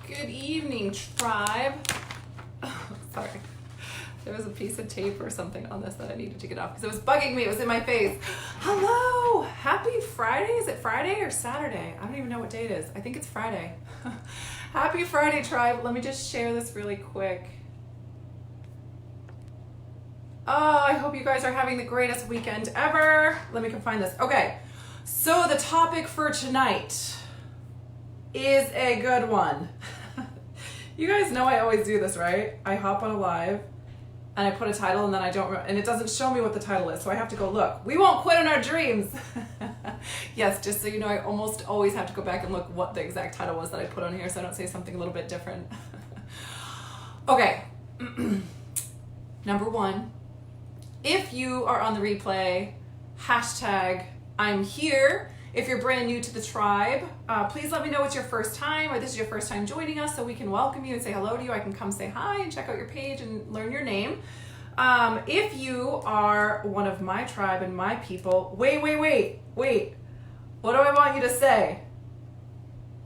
Good evening, tribe. Oh, sorry. There was a piece of tape or something on this that I needed to get off because it was bugging me. It was in my face. Hello. Happy Friday. Is it Friday or Saturday? I don't even know what day it is. I think it's Friday. Happy Friday, tribe. Let me just share this really quick. Oh, I hope you guys are having the greatest weekend ever. Let me come find this. Okay. So the topic for tonight is a good one. You guys know I always do this, right? I hop on a live and I put a title and then I don't, and it doesn't show me what the title is. So I have to go look. We won't quit on our dreams. Yes, just so you know, I almost always have to go back and look what the exact title was that I put on here so I don't say something a little bit different. Okay. Number one, if you are on the replay, hashtag I'm here. If you're brand new to the tribe, please let me know it's your first time or this is your first time joining us so we can welcome you and say hello to you. I can come say hi and check out your page and learn your name. If you are one of my tribe and my people, wait. What do I want you to say?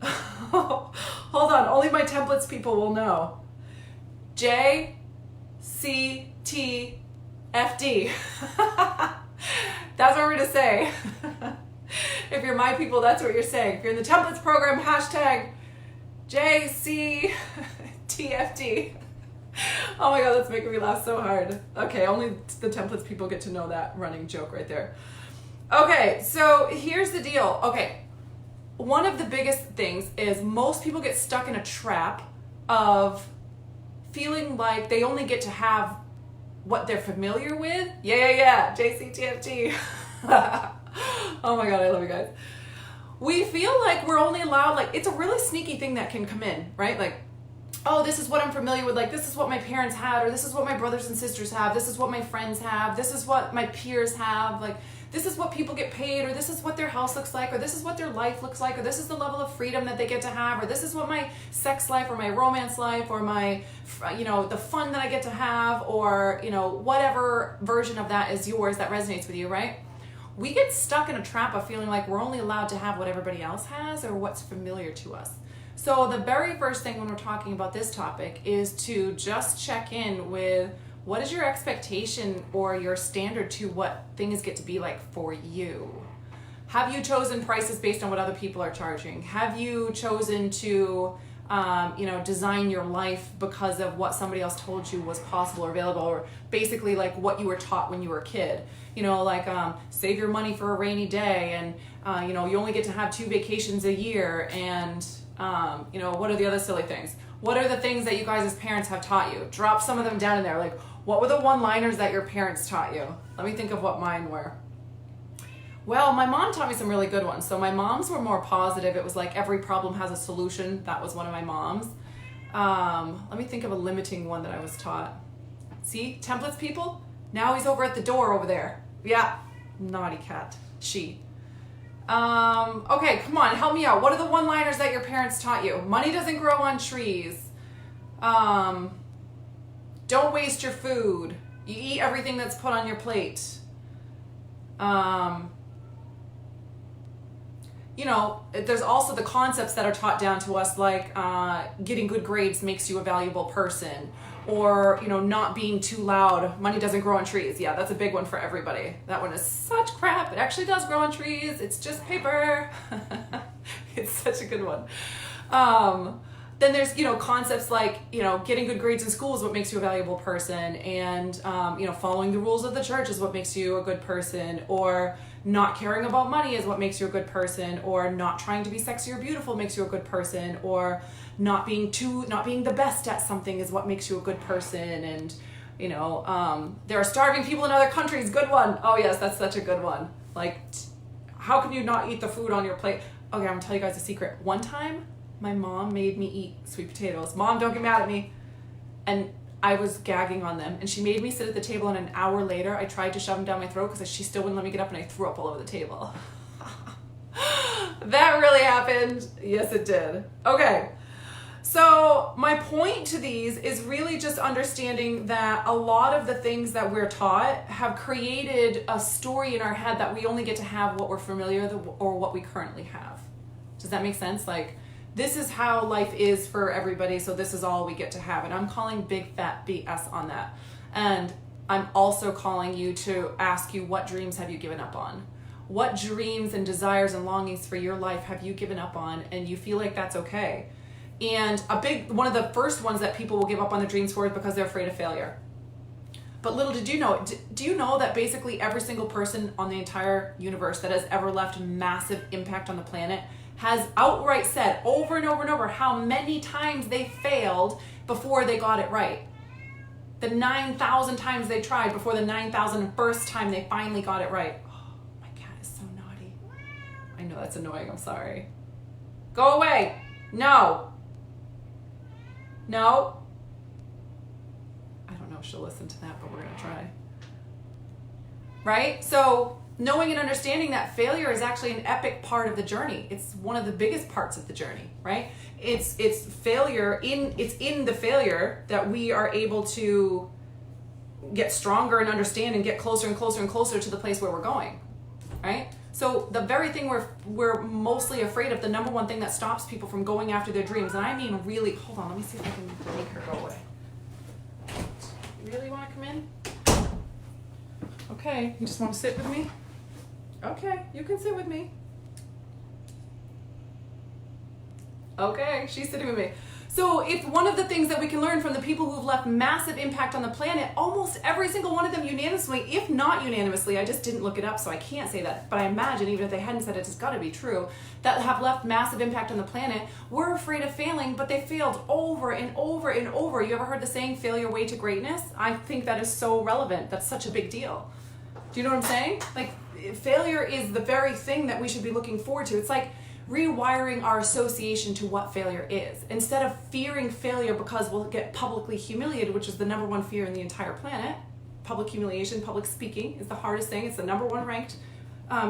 Hold on, only my templates people will know. JCTFD. That's what we're going to say. If you're my people, that's what you're saying. If you're in the templates program, hashtag JCTFD. Oh my God, that's making me laugh so hard. Okay, only the templates people get to know that running joke right there. Okay, so here's the deal. Okay, one of the biggest things is most people get stuck in a trap of feeling like they only get to have what they're familiar with. Yeah, JCTFT. Oh my God, I love you guys. We feel like we're only allowed, like, it's a really sneaky thing that can come in, right? Like, oh, this is what I'm familiar with. Like, this is what my parents had, or this is what my brothers and sisters have. This is what my friends have. This is what my peers have. Like, this is what people get paid, or this is what their house looks like, or this is what their life looks like, or this is the level of freedom that they get to have, or this is what my sex life or my romance life or my, the fun that I get to have, or, whatever version of that is yours that resonates with you, right? We get stuck in a trap of feeling like we're only allowed to have what everybody else has or what's familiar to us. So the very first thing when we're talking about this topic is to just check in with what is your expectation or your standard to what things get to be like for you. Have you chosen prices based on what other people are charging? Have you chosen to design your life because of what somebody else told you was possible or available, or basically like what you were taught when you were a kid? Save your money for a rainy day, and you only get to have 2 vacations a year, and what are the other silly things? What are the things that you guys as parents have taught you? Drop some of them down in there. Like, what were the one-liners that your parents taught you? Let me think of what mine were. Well, my mom taught me some really good ones. So my moms were more positive. It was like every problem has a solution. That was one of my moms. Let me think of a limiting one that I was taught. See, templates people? Now he's over at the door over there. Yeah, naughty cat. She. Okay, come on, help me out. What are the one-liners that your parents taught you? Money doesn't grow on trees. Don't waste your food. You eat everything that's put on your plate. There's also the concepts that are taught down to us, like getting good grades makes you a valuable person, or not being too loud. Money doesn't grow on trees. Yeah, that's a big one for everybody. That one is such crap. It actually does grow on trees. It's just paper. It's such a good one. Then there's concepts like getting good grades in school is what makes you a valuable person, and following the rules of the church is what makes you a good person, or not caring about money is what makes you a good person, or not trying to be sexy or beautiful makes you a good person, or not being the best at something is what makes you a good person. And there are starving people in other countries. Good one. Oh yes, that's such a good one. Like, how can you not eat the food on your plate? Okay, I'm gonna tell you guys a secret. One time my mom made me eat sweet potatoes. Mom, don't get mad at me. And I was gagging on them, and she made me sit at the table, and an hour later I tried to shove them down my throat because she still wouldn't let me get up, and I threw up all over the table. That really happened. Yes, it did. Okay. So my point to these is really just understanding that a lot of the things that we're taught have created a story in our head that we only get to have what we're familiar with or what we currently have. Does that make sense? Like, This is how life is for everybody, so this is all we get to have. And I'm calling big fat BS on that. And I'm also calling you to ask you, what dreams have you given up on? What dreams and desires and longings for your life have you given up on, and you feel like that's okay? And one of the first ones that people will give up on their dreams for is because they're afraid of failure. But little did you know, do you know that basically every single person on the entire universe that has ever left massive impact on the planet has outright said over and over and over how many times they failed before they got it right? The 9,000 times they tried before the 9,001st time they finally got it right. Oh, my cat is so naughty. I know that's annoying, I'm sorry. Go away. No. No. I don't know if she'll listen to that, but we're going to try. Right? So knowing and understanding that failure is actually an epic part of the journey. It's one of the biggest parts of the journey, right? It's failure it's in the failure that we are able to get stronger and understand and get closer and closer and closer to the place where we're going, right? So the very thing we're mostly afraid of, the number one thing that stops people from going after their dreams, and I mean really, hold on, let me see if I can make her go away. You really want to come in? Okay, you just want to sit with me? Okay, you can sit with me. Okay, she's sitting with me. So if one of the things that we can learn from the people who've left massive impact on the planet, almost every single one of them unanimously, if not unanimously, I just didn't look it up, so I can't say that, but I imagine even if they hadn't said it, it's got to be true, that have left massive impact on the planet, were afraid of failing, but they failed over and over and over. You ever heard the saying, failure way to greatness? I think that is so relevant. That's such a big deal. Do you know what I'm saying? Like, failure is the very thing that we should be looking forward to. It's like rewiring our association to what failure is. Instead of fearing failure because we'll get publicly humiliated, which is the number one fear in the entire planet. Public humiliation, public speaking is the hardest thing. It's the number one ranked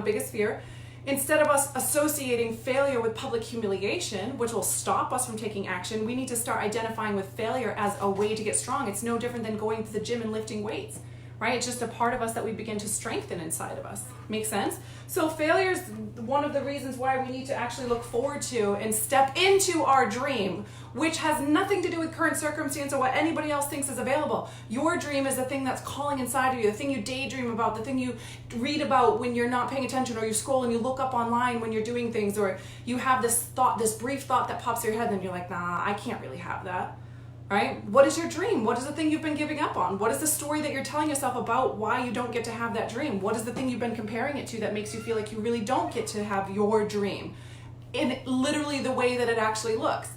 biggest fear. Instead of us associating failure with public humiliation, which will stop us from taking action, we need to start identifying with failure as a way to get strong. It's no different than going to the gym and lifting weights. Right? It's just a part of us that we begin to strengthen inside of us. Make sense? So failure is one of the reasons why we need to actually look forward to and step into our dream, which has nothing to do with current circumstance or what anybody else thinks is available. Your dream is the thing that's calling inside of you, the thing you daydream about, the thing you read about when you're not paying attention, or you scroll and you look up online when you're doing things, or you have this thought, this brief thought that pops in your head and you're like, nah, I can't really have that. Right? What is your dream? What is the thing you've been giving up on? What is the story that you're telling yourself about why you don't get to have that dream? What is the thing you've been comparing it to that makes you feel like you really don't get to have your dream in literally the way that it actually looks?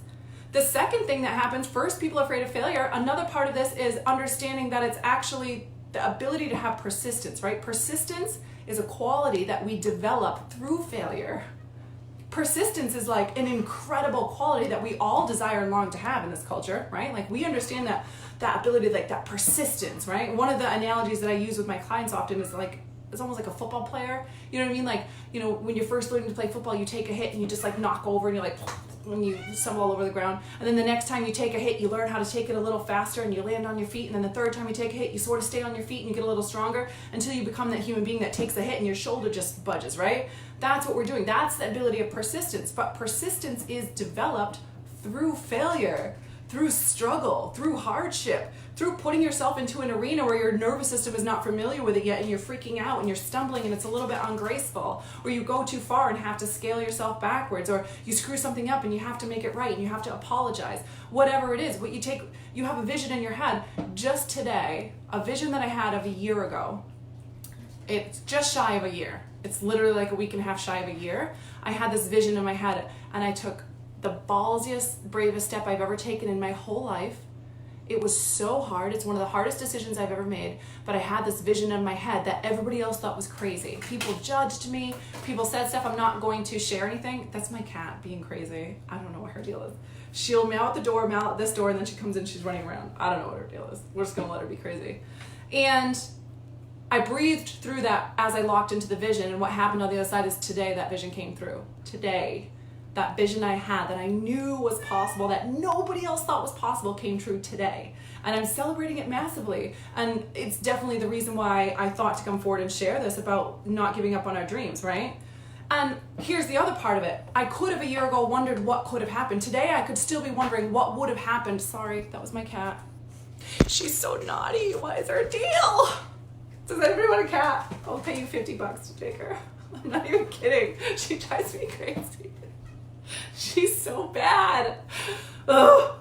The second thing that happens, first, people are afraid of failure. Another part of this is understanding that it's actually the ability to have persistence, right? Persistence is a quality that we develop through failure. Persistence is like an incredible quality that we all desire and long to have in this culture, right? Like, we understand that ability, like that persistence, right? One of the analogies that I use with my clients often is like, it's almost like a football player. You know what I mean? Like, you know, when you're first learning to play football, you take a hit and you just like knock over and you're like, when you stumble all over the ground. And then the next time you take a hit, you learn how to take it a little faster and you land on your feet. And then the third time you take a hit, you sort of stay on your feet and you get a little stronger until you become that human being that takes a hit and your shoulder just budges, right? That's what we're doing. That's the ability of persistence. But persistence is developed through failure, through struggle, through hardship, through putting yourself into an arena where your nervous system is not familiar with it yet and you're freaking out and you're stumbling and it's a little bit ungraceful, or you go too far and have to scale yourself backwards, or you screw something up and you have to make it right and you have to apologize. Whatever it is, you have a vision in your head. Just today, a vision that I had of a year ago, it's just shy of a year. It's literally like a week and a half shy of a year. I had this vision in my head and I took the ballsiest, bravest step I've ever taken in my whole life. It was so hard. It's one of the hardest decisions I've ever made, but I had this vision in my head that everybody else thought was crazy. People judged me. People said stuff. I'm not going to share anything. That's my cat being crazy. I don't know what her deal is. She'll meow at the door, meow at this door, and then she comes in, she's running around. I don't know what her deal is. We're just going to let her be crazy. And I breathed through that as I locked into the vision, and what happened on the other side is today that vision came through. Today, that vision I had that I knew was possible, that nobody else thought was possible, came true today. And I'm celebrating it massively. And it's definitely the reason why I thought to come forward and share this about not giving up on our dreams, right? And here's the other part of it. I could have a year ago wondered what could have happened. Today I could still be wondering what would have happened. Sorry, that was my cat. She's so naughty. What is her deal? Does anybody want a cat? I'll pay you $50 to take her. I'm not even kidding. She drives me crazy. She's so bad. Ugh.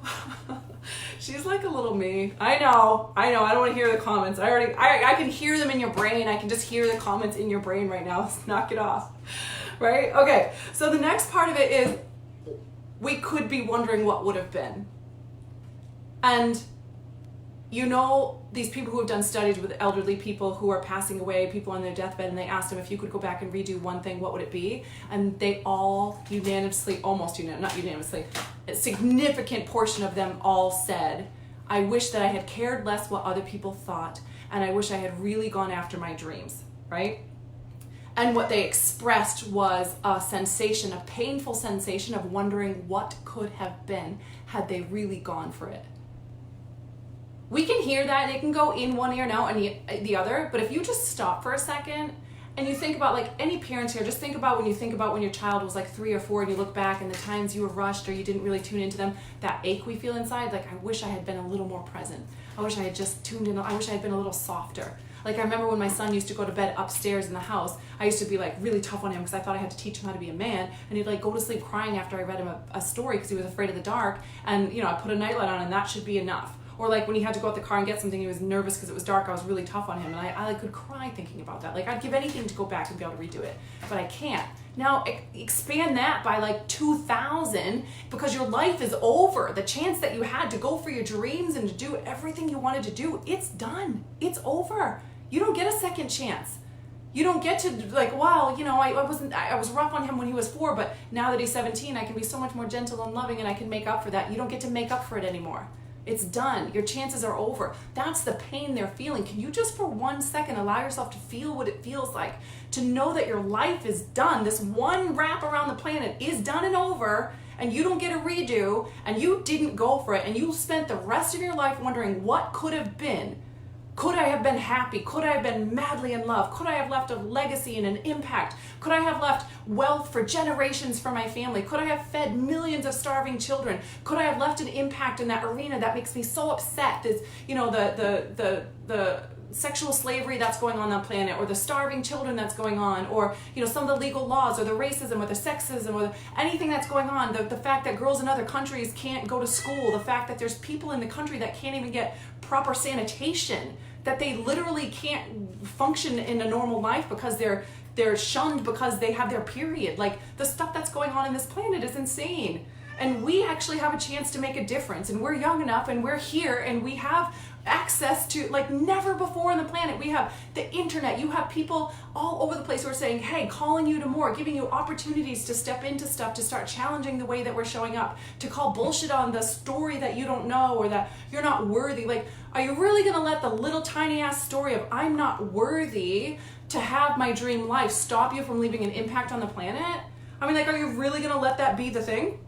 She's like a little me. I know. I don't want to hear the comments. I can hear them in your brain. I can just hear the comments in your brain right now. Let's knock it off. Right? Okay. So the next part of it is we could be wondering what would have been. And you know, these people who have done studies with elderly people who are passing away, people on their deathbed, and they asked them if you could go back and redo one thing, what would it be? And they all unanimously, not unanimously, a significant portion of them all said, I wish that I had cared less what other people thought, and I wish I had really gone after my dreams, right? And what they expressed was a sensation, a painful sensation of wondering what could have been had they really gone for it. We can hear that, and it can go in one ear and out and the other, but if you just stop for a second and you think about, like, any parents here, just think about when you think about when your child was like 3 or 4 and you look back and the times you were rushed or you didn't really tune into them, that ache we feel inside, like, I wish I had been a little more present. I wish I had just tuned in. I wish I had been a little softer. Like, I remember when my son used to go to bed upstairs in the house, I used to be like really tough on him because I thought I had to teach him how to be a man, and he'd like go to sleep crying after I read him a story because he was afraid of the dark, and, you know, I put a nightlight on and that should be enough. Or like when he had to go out the car and get something, he was nervous because it was dark, I was really tough on him, and I like could cry thinking about that. Like, I'd give anything to go back and be able to redo it, but I can't. Now expand that by like 2,000, because your life is over. The chance that you had to go for your dreams and to do everything you wanted to do, it's done. It's over. You don't get a second chance. You don't get to, like, well, you know, I was rough on him when he was 4, but now that he's 17, I can be so much more gentle and loving, and I can make up for that. You don't get to make up for it anymore. It's done. Your chances are over. That's the pain they're feeling. Can you just for 1 second allow yourself to feel what it feels like? To know that your life is done. This one wrap around the planet is done and over, and you don't get a redo, and you didn't go for it, and you spent the rest of your life wondering what could have been. Could I have been happy? Could I have been madly in love? Could I have left a legacy and an impact? Could I have left wealth for generations for my family? Could I have fed millions of starving children? Could I have left an impact in that arena that makes me so upset? This, you know, the sexual slavery that's going on the planet, or the starving children that's going on, or, you know, some of the legal laws, or the racism, or the sexism, or anything that's going on, the fact that girls in other countries can't go to school, the fact that there's people in the country that can't even get proper sanitation, that they literally can't function in a normal life because they're shunned because they have their period. Like, the stuff that's going on in this planet is insane. And we actually have a chance to make a difference, and we're young enough, and we're here, and we have access to, like, never before on the planet. We have the internet. You have people all over the place who are saying, hey, calling you to more, giving you opportunities to step into stuff, to start challenging the way that we're showing up, to call bullshit on the story that you don't know, or that you're not worthy. Like, are you really going to let the little tiny ass story of I'm not worthy to have my dream life stop you from leaving an impact on the planet? I mean, like, are you really going to let that be the thing?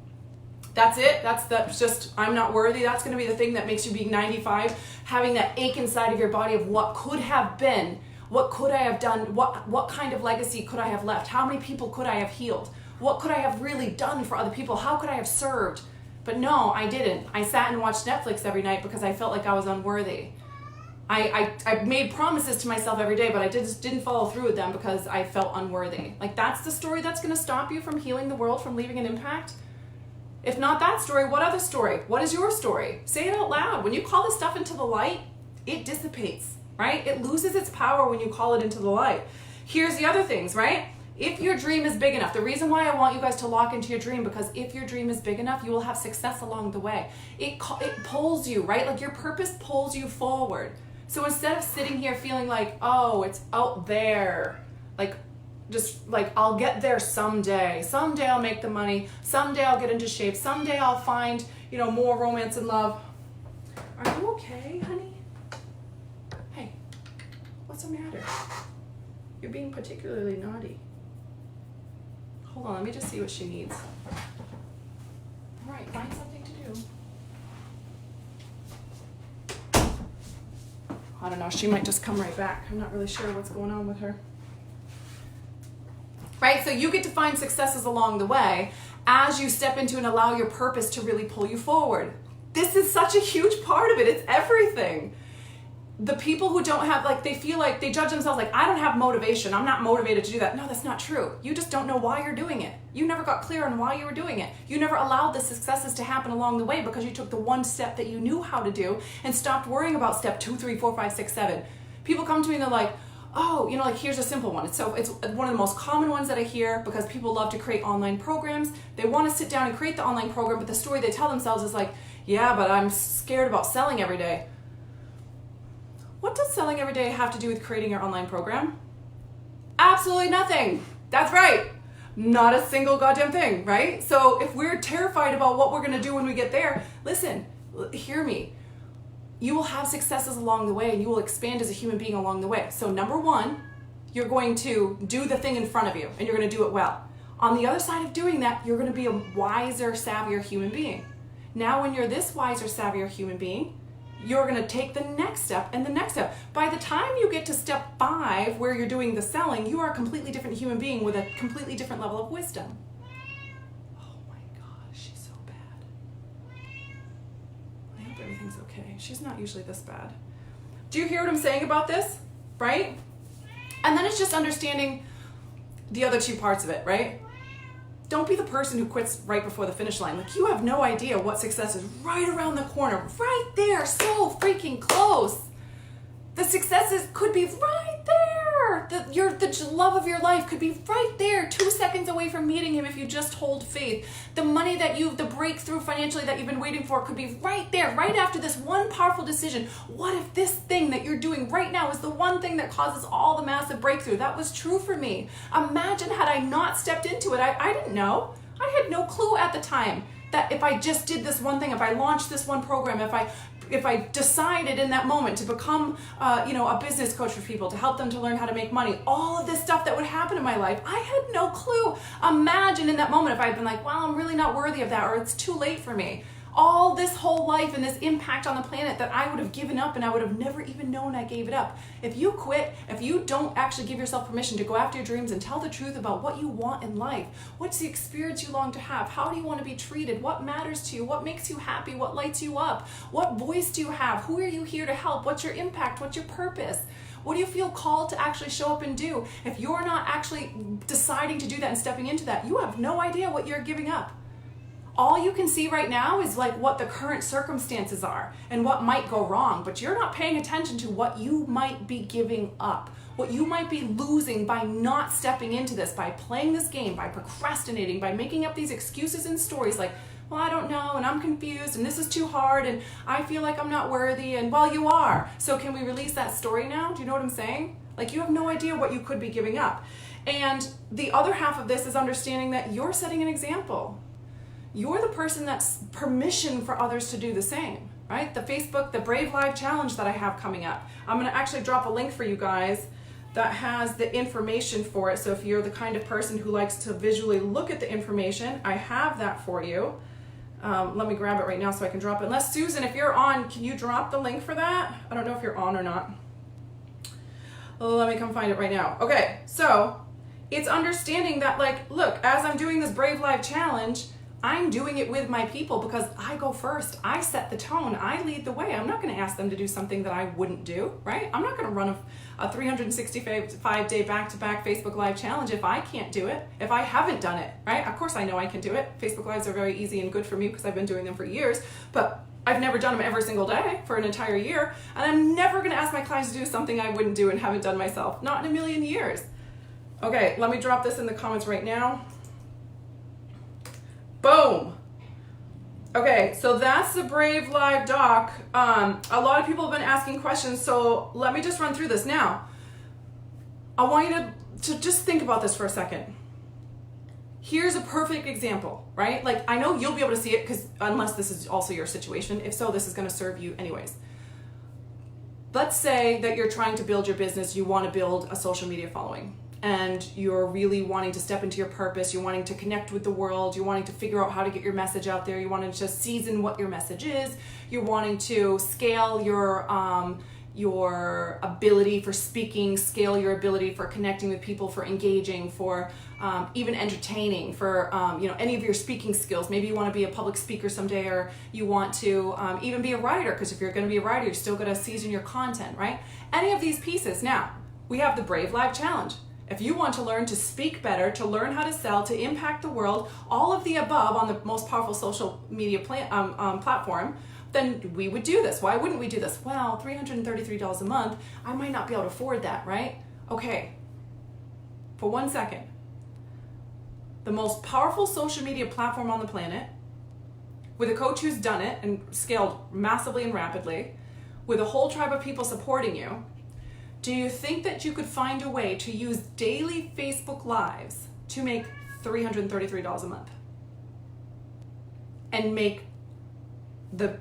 That's it? That's just, I'm not worthy? That's going to be the thing that makes you be 95, having that ache inside of your body of what could have been, what could I have done, what kind of legacy could I have left, how many people could I have healed, what could I have really done for other people, how could I have served? But no, I didn't. I sat and watched Netflix every night because I felt like I was unworthy. I made promises to myself every day, but I just didn't follow through with them because I felt unworthy. Like, that's the story that's going to stop you from healing the world, from leaving an impact? If not that story, what other story? What is your story? Say it out loud. When you call this stuff into the light, it dissipates, right? It loses its power when you call it into the light. Here's the other things, right? If your dream is big enough, the reason why I want you guys to lock into your dream, because if your dream is big enough, you will have success along the way. It pulls you, right? Like, your purpose pulls you forward. So instead of sitting here feeling like, oh, it's out there, like, just like, I'll get there someday. Someday I'll make the money. Someday I'll get into shape. Someday I'll find, you know, more romance and love. Are you okay, honey? Hey, what's the matter? You're being particularly naughty. Hold on, let me just see what she needs. All right, find something to do. I don't know, she might just come right back. I'm not really sure what's going on with her. Right, So you get to find successes along the way as you step into and allow your purpose to really pull you forward. This is such a huge part of it. It's everything. The people who don't have, like, they feel like they judge themselves like, I don't have motivation. I'm not motivated to do that. No, that's not true. You just don't know why you're doing it. You never got clear on why you were doing it. You never allowed the successes to happen along the way because you took the one step that you knew how to do and stopped worrying about step 2, 3, 4, 5, 6, 7. People come to me and they're like, oh, like, here's a simple one. It's one of the most common ones that I hear because people love to create online programs. They want to sit down and create the online program, but the story they tell themselves is like, yeah, but I'm scared about selling every day. What does selling every day have to do with creating your online program? Absolutely nothing. That's right. Not a single goddamn thing, right? So if we're terrified about what we're going to do when we get there, listen, hear me. You will have successes along the way and you will expand as a human being along the way. So number one, you're going to do the thing in front of you and you're going to do it well. On the other side of doing that, you're going to be a wiser, savvier human being. Now, when you're this wiser, savvier human being, you're going to take the next step and the next step. By the time you get to step 5, where you're doing the selling, you are a completely different human being with a completely different level of wisdom. Oh my gosh, she's so bad. I hope everything's okay. She's not usually this bad. Do you hear what I'm saying about this? Right? And then it's just understanding the other 2 parts of it, right? Don't be the person who quits right before the finish line. Like, you have no idea what success is right around the corner, right there, so freaking close. The successes could be right there. The love of your life could be right there, 2 seconds away from meeting him if you just hold faith. The money the breakthrough financially that you've been waiting for could be right there, right after this one powerful decision. What if this thing that you're doing right now is the one thing that causes all the massive breakthrough? That was true for me. Imagine had I not stepped into it. I didn't know. I had no clue at the time that if I just did this one thing, if I launched this one program, if I decided in that moment to become, a business coach for people, to help them to learn how to make money, all of this stuff that would happen in my life, I had no clue. Imagine in that moment if I'd been like, well, I'm really not worthy of that, or it's too late for me. All this whole life and this impact on the planet that I would have given up and I would have never even known I gave it up. If you quit, if you don't actually give yourself permission to go after your dreams and tell the truth about what you want in life, what's the experience you long to have, how do you want to be treated, what matters to you, what makes you happy, what lights you up, what voice do you have, who are you here to help, what's your impact, what's your purpose? What do you feel called to actually show up and do? If you're not actually deciding to do that and stepping into that, you have no idea what you're giving up. All you can see right now is like what the current circumstances are and what might go wrong, but you're not paying attention to what you might be giving up, what you might be losing by not stepping into this, by playing this game, by procrastinating, by making up these excuses and stories like, well, I don't know, and I'm confused, and this is too hard, and I feel like I'm not worthy, and well, you are. So can we release that story now? Do you know what I'm saying? Like, you have no idea what you could be giving up. And the other half of this is understanding that you're setting an example. You're the person that's permission for others to do the same, right? The Brave Live Challenge that I have coming up. I'm going to actually drop a link for you guys that has the information for it. So if you're the kind of person who likes to visually look at the information, I have that for you. Let me grab it right now so I can drop it. Unless, Susan, if you're on, can you drop the link for that? I don't know if you're on or not. Let me come find it right now. Okay, so it's understanding that, like, look, as I'm doing this Brave Live Challenge, I'm doing it with my people because I go first. I set the tone. I lead the way. I'm not going to ask them to do something that I wouldn't do, right? I'm not going to run a 365-day back-to-back Facebook Live challenge if I can't do it, if I haven't done it, right? Of course I know I can do it. Facebook Lives are very easy and good for me because I've been doing them for years, but I've never done them every single day for an entire year, and I'm never going to ask my clients to do something I wouldn't do and haven't done myself. Not in a million years. Okay, let me drop this in the comments right now. Boom. Okay, so that's the Brave Live doc. A lot of people have been asking questions, so let me just run through this now. I want you to just think about this for a second. Here's a perfect example, right? Like, I know you'll be able to see it because unless this is also your situation, if so, this is going to serve you anyways. Let's say that you're trying to build your business, you want to build a social media following, and you're really wanting to step into your purpose, you're wanting to connect with the world, you're wanting to figure out how to get your message out there, you're wanting to season what your message is, you're wanting to scale your your ability for speaking, scale your ability for connecting with people, for engaging, for even entertaining, for any of your speaking skills. Maybe you want to be a public speaker someday, or you want to even be a writer, because if you're going to be a writer, you're still going to season your content, right? Any of these pieces. Now, we have the Brave Live Challenge. If you want to learn to speak better, to learn how to sell, to impact the world, all of the above on the most powerful social media platform, then we would do this. Why wouldn't we do this? Well, $333 a month, I might not be able to afford that, right? Okay, for 1 second. The most powerful social media platform on the planet, with a coach who's done it and scaled massively and rapidly, with a whole tribe of people supporting you, do you think that you could find a way to use daily Facebook Lives to make $333 a month? And make the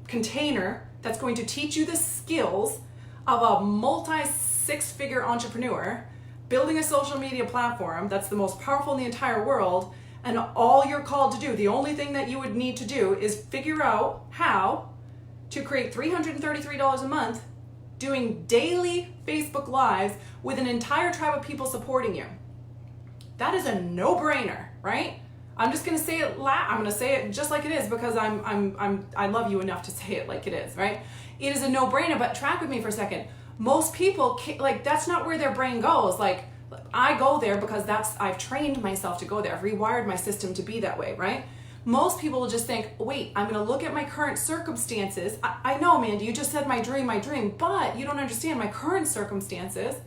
container that's going to teach you the skills of a multi-six-figure entrepreneur building a social media platform that's the most powerful in the entire world, and all you're called to do, the only thing that you would need to do is figure out how to create $333 a month doing daily Facebook Lives with an entire tribe of people supporting you? That is a no-brainer, right? I'm just gonna say it. I'm gonna say it just like it is, because I love you enough to say it like it is, right? It is a no-brainer. But track with me for a second. Most people that's not where their brain goes. Like, I go there because I've trained myself to go there. I've rewired my system to be that way, right? Most people will just think, wait, I'm gonna look at my current circumstances. I know, Mandy, you just said my dream, but you don't understand my current circumstances.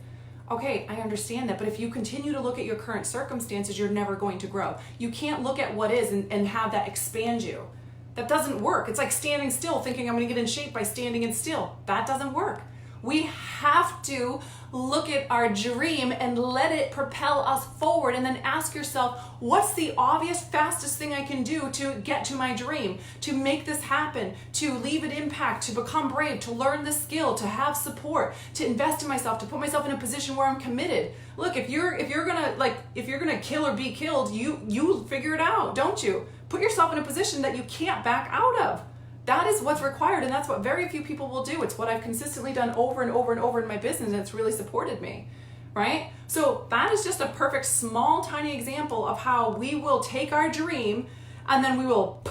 Okay, I understand that, but if you continue to look at your current circumstances, you're never going to grow. You can't look at what is and have that expand you. That doesn't work. It's like standing still, thinking I'm gonna get in shape by standing in still. That doesn't work. We have to look at our dream and let it propel us forward, and then ask yourself, what's the obvious, fastest thing I can do to get to my dream, to make this happen, to leave an impact, to become brave, to learn the skill, to have support, to invest in myself, to put myself in a position where I'm committed. Look, if you're gonna kill or be killed, you figure it out, don't you? Put yourself in a position that you can't back out of. That is what's required, and that's what very few people will do. It's what I've consistently done over and over and over in my business, and it's really supported me, right? So that is just a perfect, small, tiny example of how we will take our dream, and then we will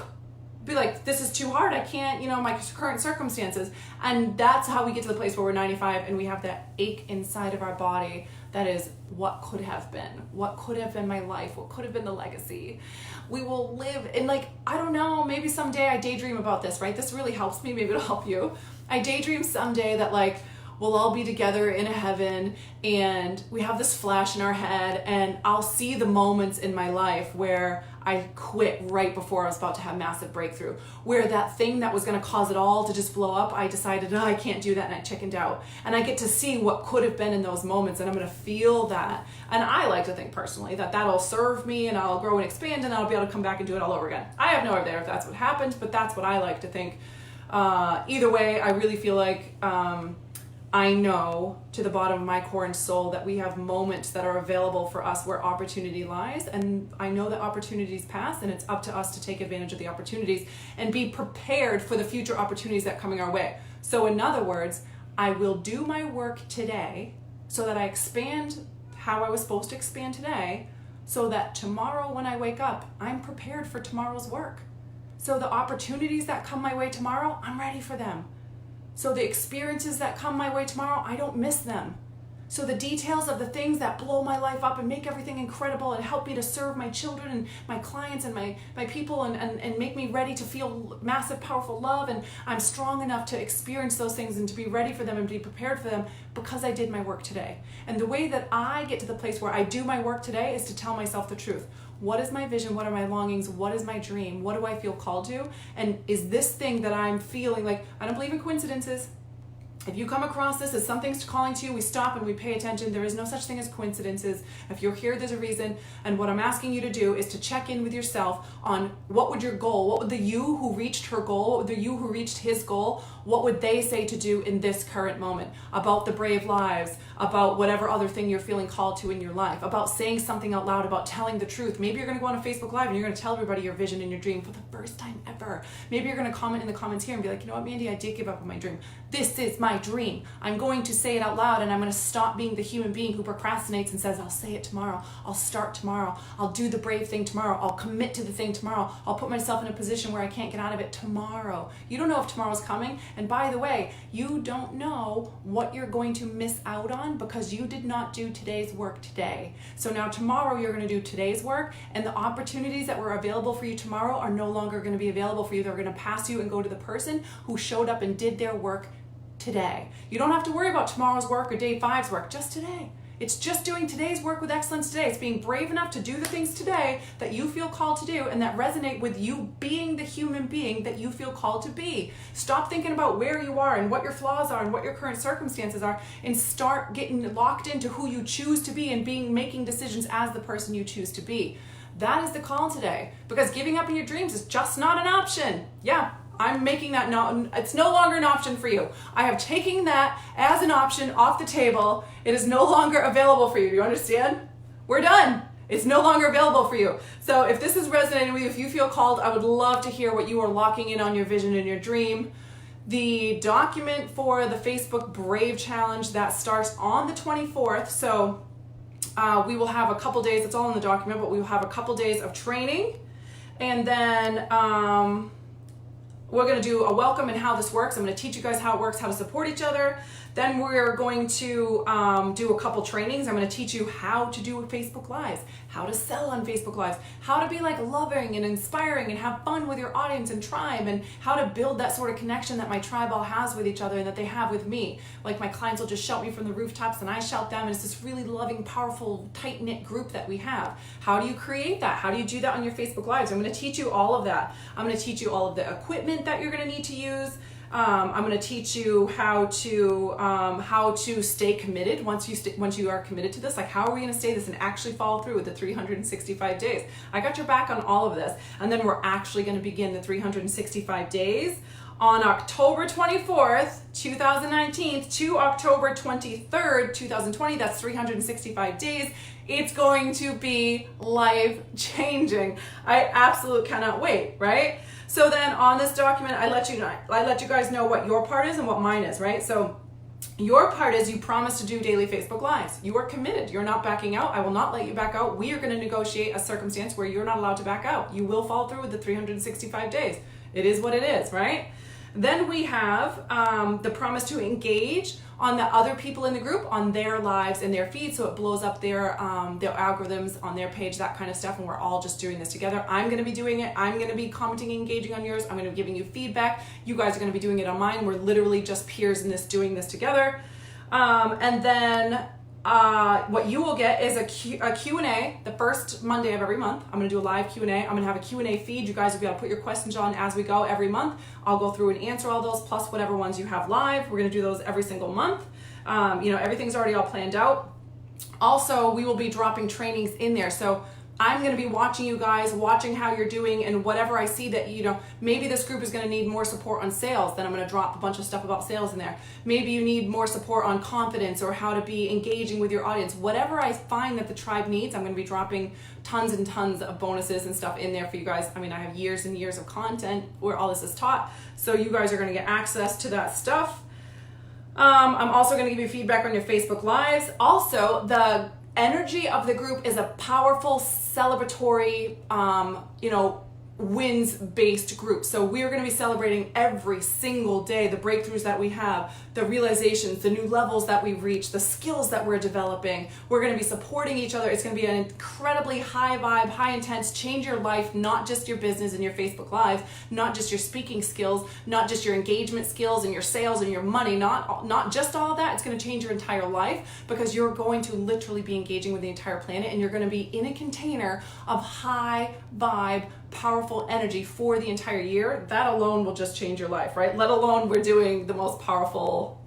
be like, this is too hard, I can't, my current circumstances. And that's how we get to the place where we're 95 and we have that ache inside of our body that is, what could have been my life, what could have been the legacy. We will live in, I don't know, maybe someday I daydream about this, right? This really helps me, maybe it'll help you. I daydream someday that we'll all be together in a heaven, and we have this flash in our head, and I'll see the moments in my life where I quit right before I was about to have massive breakthrough, where that thing that was going to cause it all to just blow up, I decided, I can't do that, and I chickened out. And I get to see what could have been in those moments, and I'm going to feel that. And I like to think personally that that'll serve me, and I'll grow and expand, and I'll be able to come back and do it all over again. I have no idea if that's what happened, but that's what I like to think. Either way, I really feel like I know to the bottom of my core and soul that we have moments that are available for us where opportunity lies, and I know that opportunities pass, and it's up to us to take advantage of the opportunities and be prepared for the future opportunities that are coming our way. So in other words, I will do my work today so that I expand how I was supposed to expand today, so that tomorrow when I wake up, I'm prepared for tomorrow's work. So the opportunities that come my way tomorrow, I'm ready for them. So the experiences that come my way tomorrow, I don't miss them. So the details of the things that blow my life up and make everything incredible and help me to serve my children and my clients and my people and make me ready to feel massive, powerful love, and I'm strong enough to experience those things and to be ready for them and be prepared for them because I did my work today. And the way that I get to the place where I do my work today is to tell myself the truth. What is my vision? What are my longings? What is my dream? What do I feel called to? And is this thing that I'm feeling like, I don't believe in coincidences. If you come across this as something's calling to you, we stop and we pay attention. There is no such thing as coincidences. If you're here, there's a reason. And what I'm asking you to do is to check in with yourself on what would your goal, what would the you who reached her goal, what would the you who reached his goal, what would they say to do in this current moment about the brave lives, about whatever other thing you're feeling called to in your life, about saying something out loud, about telling the truth. Maybe you're going to go on a Facebook Live and you're going to tell everybody your vision and your dream for the first time ever. Maybe you're going to comment in the comments here and be like, you know what, Mandy, I did give up on my dream. This is my my dream. I'm going to say it out loud, and I'm going to stop being the human being who procrastinates and says, I'll say it tomorrow. I'll start tomorrow. I'll do the brave thing tomorrow. I'll commit to the thing tomorrow. I'll put myself in a position where I can't get out of it tomorrow. You don't know if tomorrow's coming. And by the way, you don't know what you're going to miss out on because you did not do today's work today. So now tomorrow you're going to do today's work, and the opportunities that were available for you tomorrow are no longer going to be available for you. They're going to pass you and go to the person who showed up and did their work today. You don't have to worry about tomorrow's work or day 5's work, just today. It's just doing today's work with excellence today. It's being brave enough to do the things today that you feel called to do and that resonate with you being the human being that you feel called to be. Stop thinking about where you are and what your flaws are and what your current circumstances are, and start getting locked into who you choose to be and making decisions as the person you choose to be. That is the call today, because giving up on your dreams is just not an option. Yeah, I'm making that it's no longer an option for you. I have taken that as an option off the table. It is no longer available for you. Do you understand? We're done. It's no longer available for you. So if this is resonating with you, if you feel called, I would love to hear what you are locking in on your vision and your dream. The document for the Facebook Brave Challenge, that starts on the 24th. So we will have a couple days, it's all in the document, but we will have a couple days of training. And then we're going to do a welcome and how this works. I'm going to teach you guys how it works, how to support each other. Then we're going to do a couple trainings. I'm going to teach you how to do Facebook Lives, how to sell on Facebook Lives, how to be like loving and inspiring and have fun with your audience and tribe, and how to build that sort of connection that my tribe all has with each other and that they have with me. Like my clients will just shout me from the rooftops and I shout them, and it's this really loving, powerful, tight-knit group that we have. How do you create that? How do you do that on your Facebook Lives? I'm going to teach you all of that. I'm going to teach you all of the equipment that you're going to need to use. I'm going to teach you how to stay committed once you are committed to this. Like, how are we going to stay this and actually follow through with the 365 days? I got your back on all of this. And then we're actually going to begin the 365 days on October 24th, 2019 to October 23rd, 2020. That's 365 days. It's going to be life-changing. I absolutely cannot wait, right? So then on this document, I let you guys know what your part is and what mine is, right? So your part is you promise to do daily Facebook Lives. You are committed. You're not backing out. I will not let you back out. We are going to negotiate a circumstance where you're not allowed to back out. You will follow through with the 365 days. It is what it is, right? Then we have the promise to engage on the other people in the group, on their lives and their feed, so it blows up their algorithms on their page, that kind of stuff, and we're all just doing this together. I'm going to be doing it. I'm going to be commenting, engaging on yours. I'm going to be giving you feedback. You guys are going to be doing it on mine. We're literally just peers in this, doing this together. And then what you will get is a Q&A the first Monday of every month. I'm going to do a live Q&A. I'm going to have a Q&A feed. You guys will be able to put your questions on as we go every month. I'll go through and answer all those, plus whatever ones you have live. We're going to do those every single month. Everything's already all planned out. Also, we will be dropping trainings in there. So I'm going to be watching you guys, watching how you're doing, and whatever I see that, maybe this group is going to need more support on sales, then I'm going to drop a bunch of stuff about sales in there. Maybe you need more support on confidence or how to be engaging with your audience. Whatever I find that the tribe needs, I'm going to be dropping tons and tons of bonuses and stuff in there for you guys. I mean, I have years and years of content where all this is taught, so you guys are going to get access to that stuff. I'm also going to give you feedback on your Facebook Lives. Also, the energy of the group is a powerful, celebratory, wins-based group. So we're going to be celebrating every single day the breakthroughs that we have, the realizations, the new levels that we've reached, the skills that we're developing. We're going to be supporting each other. It's going to be an incredibly high vibe, high intense, change your life, not just your business and your Facebook Lives, not just your speaking skills, not just your engagement skills and your sales and your money, not just all of that. It's going to change your entire life, because you're going to literally be engaging with the entire planet, and you're going to be in a container of high vibe, powerful energy for the entire year. That alone will just change your life, right? Let alone we're doing the most powerful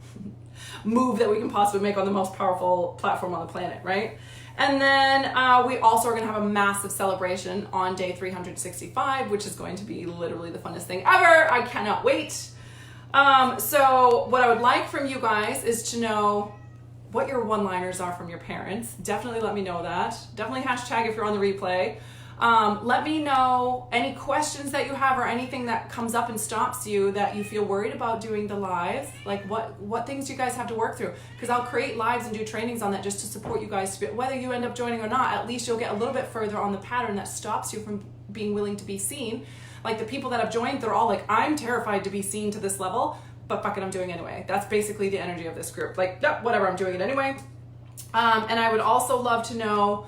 move that we can possibly make on the most powerful platform on the planet, right? And then we also are going to have a massive celebration on day 365, which is going to be literally the funnest thing ever. I cannot wait. So what I would like from you guys is to know what your one-liners are from your parents. Definitely let me know that. Definitely hashtag if you're on the replay. Let me know any questions that you have or anything that comes up and stops you that you feel worried about doing the lives. Like what things you guys have to work through, because I'll create lives and do trainings on that just to support you guys to be, whether you end up joining or not, at least you'll get a little bit further on the pattern that stops you from being willing to be seen. Like the people that have joined, they're all like, I'm terrified to be seen to this level, but fuck it, I'm doing it anyway. That's basically the energy of this group. Like, nope, whatever, I'm doing it anyway. And I would also love to know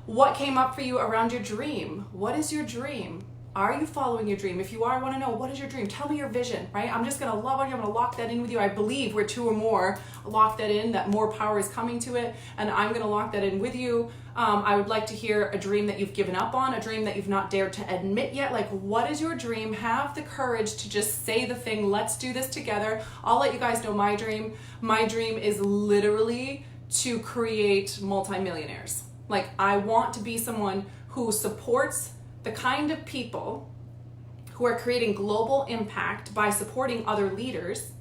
what came up for you around your dream. What is your dream? Are you following your dream? If you are, I want to know, what is your dream? Tell me your vision, right? I'm just going to love on you. I'm going to lock that in with you. I believe where two or more lock that in, that more power is coming to it. And I'm going to lock that in with you. I would like to hear a dream that you've given up on, a dream that you've not dared to admit yet. Like, what is your dream? Have the courage to just say the thing. Let's do this together. I'll let you guys know my dream. My dream is literally to create multimillionaires. Like, I want to be someone who supports the kind of people who are creating global impact by supporting other leaders.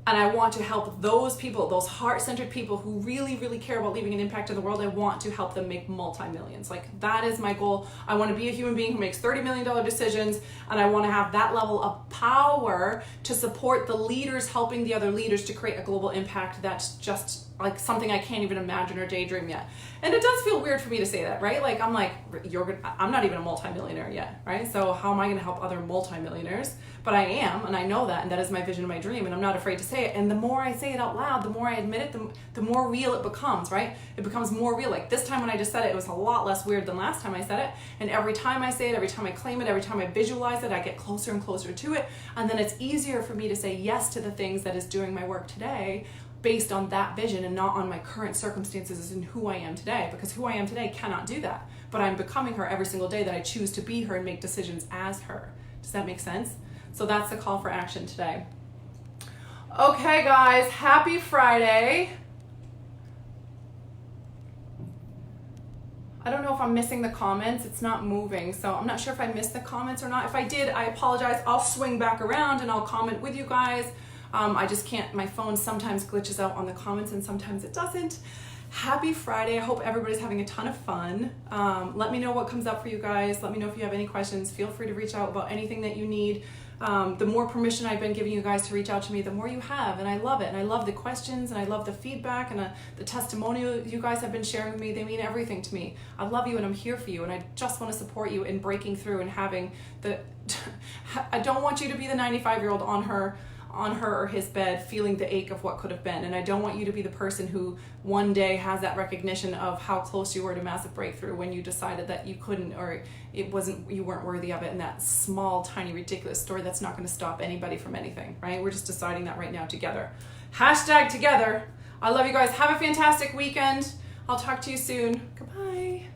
And I want to help those people, those heart-centered people who really, really care about leaving an impact in the world. I want to help them make multi-millions. Like, that is my goal. I want to be a human being who makes $30 million decisions, and I want to have that level of power to support the leaders helping the other leaders to create a global impact that's just like something I can't even imagine or daydream yet. And it does feel weird for me to say that, right? Like, I'm like, I'm not even a multimillionaire yet, right? So how am I going to help other multimillionaires? But I am, and I know that, and that is my vision and my dream, and I'm not afraid to say it. And the more I say it out loud, the more I admit it, the more real it becomes, right? It becomes more real. Like this time when I just said it, it was a lot less weird than last time I said it. And every time I say it, every time I claim it, every time I visualize it, I get closer and closer to it. And then it's easier for me to say yes to the things that is doing my work today, based on that vision and not on my current circumstances and who I am today, because who I am today cannot do that. But I'm becoming her every single day that I choose to be her and make decisions as her. Does that make sense? So that's the call for action today. Okay, guys, happy Friday. I don't know if I'm missing the comments. It's not moving, so I'm not sure if I missed the comments or not. If I did, I apologize. I'll swing back around and I'll comment with you guys. I just can't, my phone sometimes glitches out on the comments and sometimes it doesn't. Happy Friday. I hope everybody's having a ton of fun. Let me know what comes up for you guys. Let me know if you have any questions. Feel free to reach out about anything that you need. The more permission I've been giving you guys to reach out to me, the more you have, and I love it. And I love the questions, and I love the feedback, and the testimonial you guys have been sharing with me. They mean everything to me. I love you, and I'm here for you, and I just want to support you in breaking through and having the I don't want you to be the 95-year-old on her or his bed feeling the ache of what could have been. And I don't want you to be the person who one day has that recognition of how close you were to massive breakthrough when you decided that you couldn't, or you weren't worthy of it, and that small, tiny, ridiculous story that's not going to stop anybody from anything, right? We're just deciding that right now together. #together. I love you guys. Have a fantastic weekend. I'll talk to you soon. Goodbye.